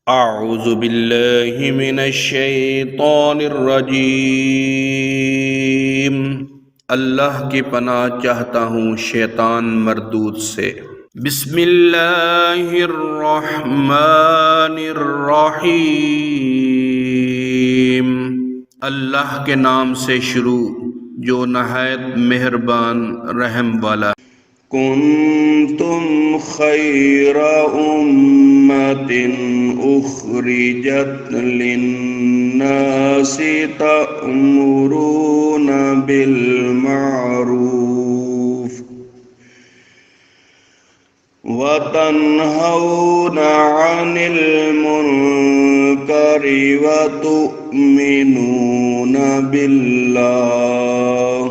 अऊज़ु बिल्लाहि मिनश्शैतानिर्रजीम। अल्लाह की पनाह चाहता हूँ शैतान मरदूद से। बिस्मिल्लाहिर्रहमानिर्रहीम। अल्लाह के नाम से शुरू जो नहायत मेहरबान रहम वाला। कुन्तुम खैरा उम्मतिन उखरिजत लिन्नासि तअमुरून बिल मारूफ व तन्हौना अनिल मुनकरि व तु'मिनूना बिल्लाह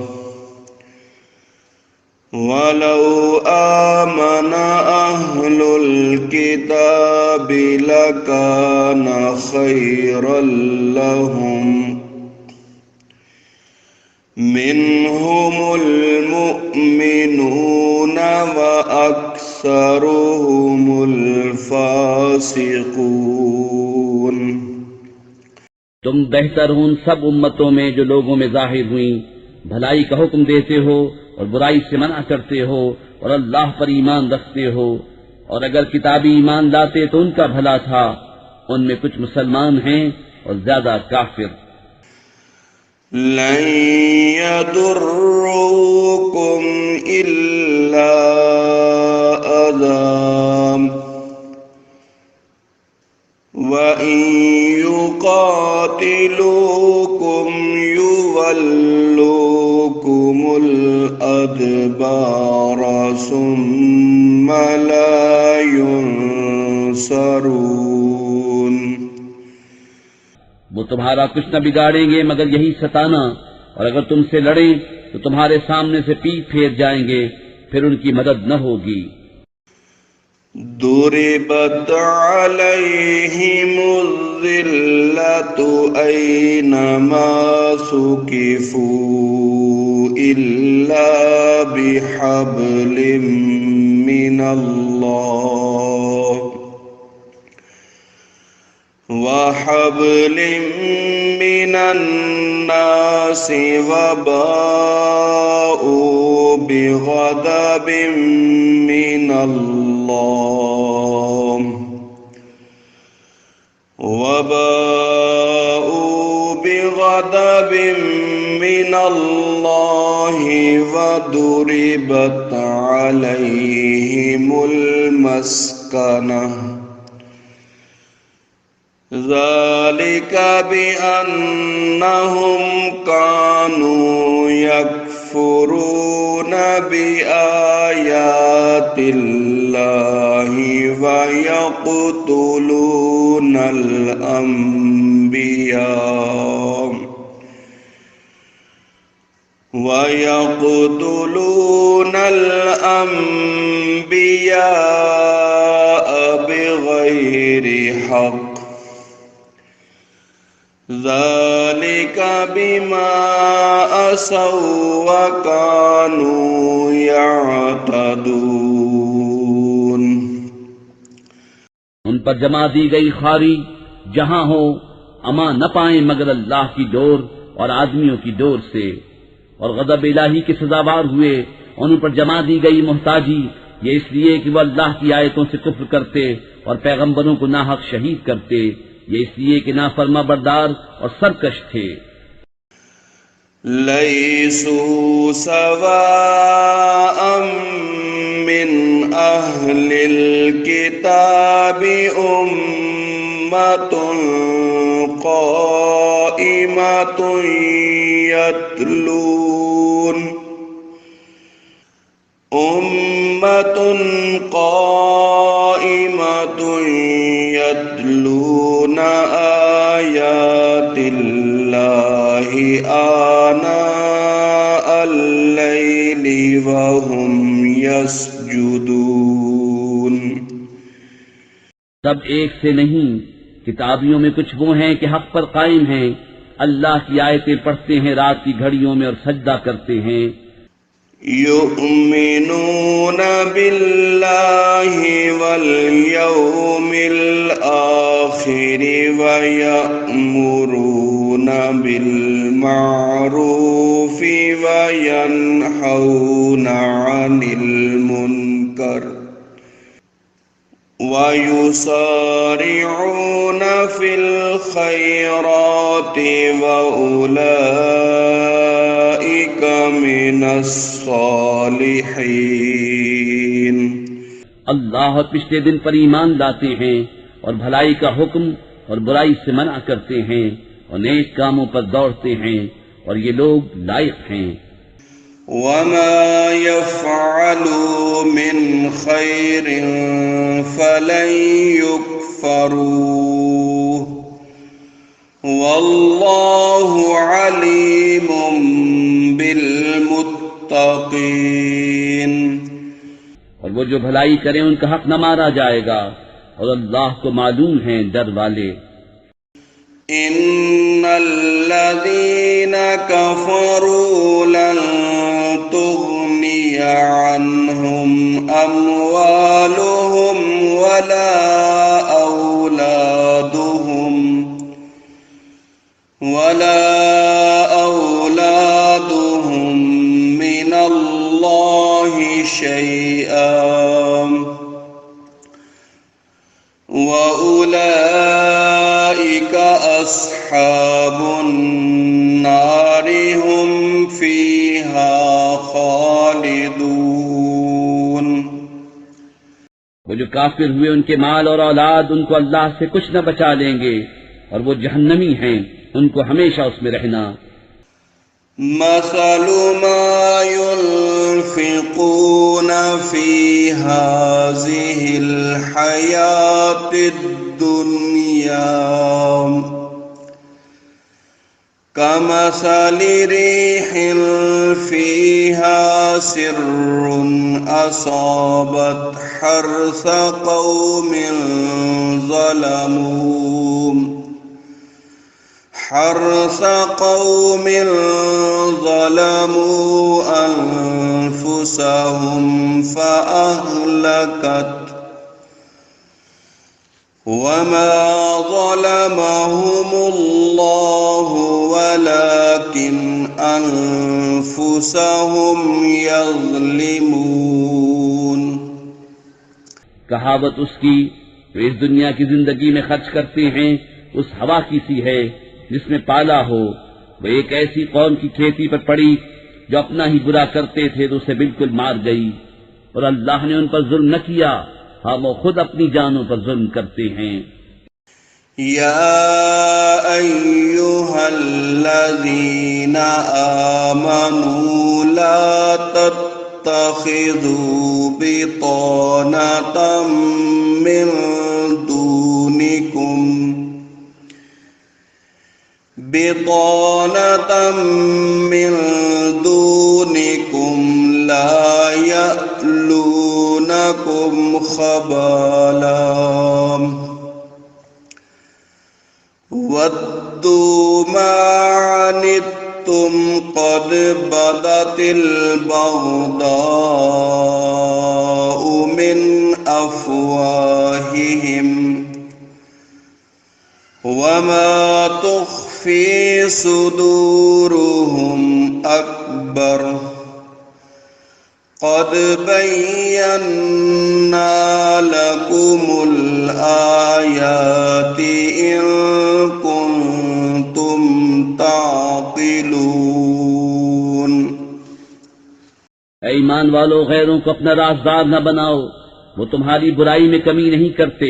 वलौ आमना अहलुल किताबि लकाना खैरल लहुम मिनहुमुल मुअमिनूना व अक्सरुहुमुल फासिकून। तुम बेहतर हो उन सब उम्मतों में जो लोगों में जाहिर हुई, भलाई का हुक्म देते हो और बुराई से मना करते हो और अल्लाह पर ईमान रखते हो। और अगर किताबी ईमान लाते तो उनका भला था, उनमें कुछ मुसलमान हैं और ज्यादा काफिर। लन यदुर्रुकुम इल्ला अज़ाम व इन युक़ातिलूकुम युवल्लूकुमुल अदबार सुम्मा ला युनसरून। वो तुम्हारा कुछ न बिगाड़ेंगे मगर यही सताना, और अगर तुमसे लड़ें तो तुम्हारे सामने से पीठ फेर जाएंगे, फिर उनकी मदद न होगी। दुरिबत अलैहिमुज़्ज़िल्लतु ऐनमा सुकिफू इल्ला बिहब्लिम मिनल्लाह व हब्लिम मिनन्नासि व बाऊ बिग़ज़बिम मिनल्लाह व बाऊ बिग़ज़बिम मिनल्लाहि व दुरिबत अलैहिमुल मस्कनह ज़ालिका बिअन्नहुम कानू यकफुरून बिआयातिल्लाहि व यक़तुलूनल अंबिया बिग़ैरि हक़ ज़ालिका बिमा असौ व कानू यअतदून। उन पर जमा दी गई खारी जहां हो अमा न पाए मगर अल्लाह की डोर और आदमियों की डोर से, और गज़ब इलाही के सजावार हुए। उन पर जमा दी गई मोहताजी ये इसलिए कि वह अल्लाह की आयतों से कुफ्र करते और पैगंबरों को नाहक शहीद करते, ये इसलिए कि नाफरमा बरदार और सरकश थे। लैसू सवाअम मिन अहलिल किताबि उम्मतुन क़ाइमतुन यतलून आयातिल्लाहि आना अल-लैलि व हुम यस्जुदून। सब एक से नहीं, किताबियों में कुछ वो हैं कि हक पर कायम हैं, अल्लाह की आयतें पढ़ते हैं रात की घड़ियों में और सजदा करते हैं। युमिनून बिल्लाहि वल यौमिल आखिर व यअमुरून बिल मारूफ व यनहौन अनिल मुनकर व युसारिऊन फिल खैराति व उलाइका मिनस सालिहीन। अल्लाह और पिछले दिन पर ईमान लाते हैं और भलाई का हुक्म और बुराई से मना करते हैं और नेक कामों पर दौड़ते हैं और ये लोग लायक हैं। वमा यफ़अलू मिन खैरिन फलन युकफ़रूह वल्लाहु अलीमुम बिल मुत्तक़ीन। और वो जो भलाई करें उनका हक न मारा जाएगा और अल्लाह को मालूम है डर वाले। इन्नल्लज़ीना कफ़रू लन तुग़निया अन्हुम अम्वालुहुम वला औलादुहुम मिनल्लाहि शैअन व उलाइका अस्हाबुन नारि हुम फीहा खालिदून। वो जो काफिर हुए उनके माल और औलाद उनको अल्लाह से कुछ न बचा लेंगे और वो जहन्नमी हैं, उनको हमेशा उसमें रहना। मसलु मा युनफ़िक़ून फ़ी हाज़िहिल हयातिद दुनिया कमसलि रिहिन फ़ीहा सिर्रुन असाबत हर्स क़ौमिन ज़लमू अन्फुसहुम फ़अहलकत वमा ज़लमहुमुल्लाहु वलाकिन अन्फुसहुम यज़लिमून। कहावत उसकी जो इस दुनिया की जिंदगी में खर्च करते हैं उस हवा की सी है जिसमें पाला हो। वो एक ऐसी कौम की खेती पर पड़ी जो अपना ही बुरा करते थे तो उसे बिल्कुल मार गई, और अल्लाह ने उन पर जुल्म न किया, हाँ वो खुद अपनी जानों पर जुल्म करते हैं। या अय्युहल्लज़ीना आमनू ला तत्तखिज़ू बितानतम मिन दूनिकुम ला यअलूनकुम खबाला वद्दू मा अनित्तुम क़द बदतिल बग़दाउ मिन अफ़वाहिहिम वमा तुख़फ़ी सुदूरुहुम अकबर क़द बय्यन्ना लकुमुल आयाति इन कुन्तुम ताक़िलून। ऐ ईमान वालों, गैरों को अपना राज़दार न बनाओ, वो तुम्हारी बुराई में कमी नहीं करते।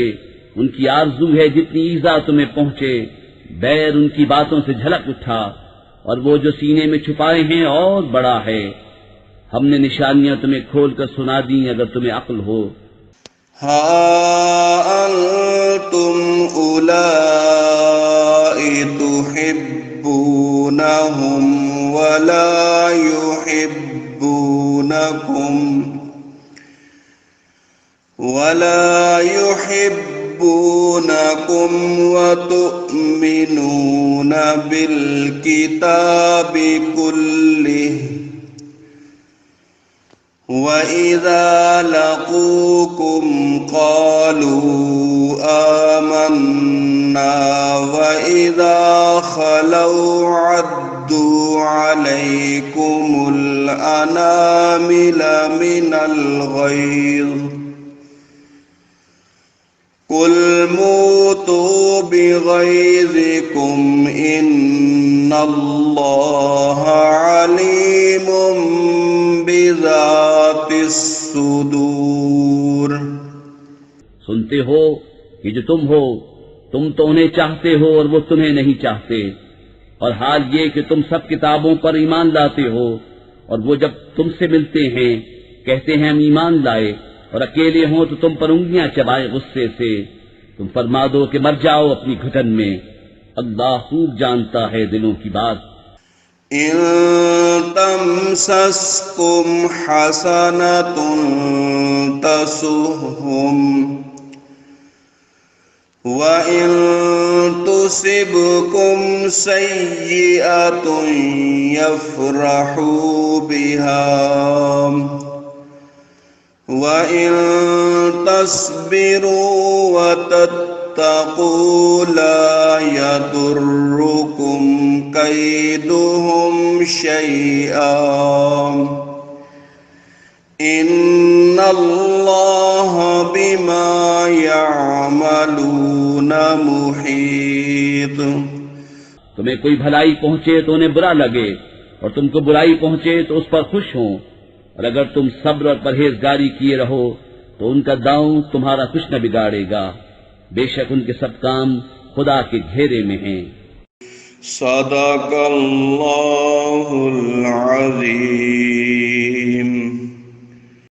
उनकी आरज़ू है जितनी ईज़ा तुम्हें पहुंचे, बैर उनकी बातों से झलक उठा, और वो जो सीने में छुपाए हैं और बड़ा है। हमने निशानियां तुम्हें खोल कर सुना दी अगर तुम्हें अक्ल हो। हा अंतुम उलाई तुहिब्बूनहुम वला युहिब्बूनकुम व तु'मिनून बिल किताबि कुल्लिहि وإذا لقوكم قالوا آمنا وإذا خلوا عدوا عليكم الأنامل من الغيظ قل موتوا بغيظكم إن الله عليم بذات الصدور। सुनते हो कि जो तुम हो, तुम तो उन्हें चाहते हो और वो तुम्हें नहीं चाहते, और हाल ये कि तुम सब किताबों पर ईमान लाते हो, और वो जब तुमसे मिलते हैं कहते हैं हम ईमान लाए, और अकेले हो तो तुम पर उंगलियां चबाए गुस्से से। तुम फरमा दो कि मर जाओ अपनी घुटन में, अल्लाह खूब जानता है दिलों की बात। इन तमसस्कुम हसनतुन तसुहुम व इन तुसिबकुम सय्यिअतुन यफ्रहू बिहा व इन तस्बिरू व तत्तकू ला यदुर्रुकुम कैदुहुम शैआ इन्नल्लाह बिमा यअमलून मुहीत। तुम्हें कोई भलाई पहुंचे तो उन्हें बुरा लगे, और तुमको बुराई पहुंचे तो उस पर खुश हो, और अगर तुम सब्र और परहेजगारी किए रहो तो उनका दांव तुम्हारा कुछ न बिगाड़ेगा। बेशक उनके सब काम खुदा के घेरे में हैं। सदक़ल्लाहुल अज़ीम।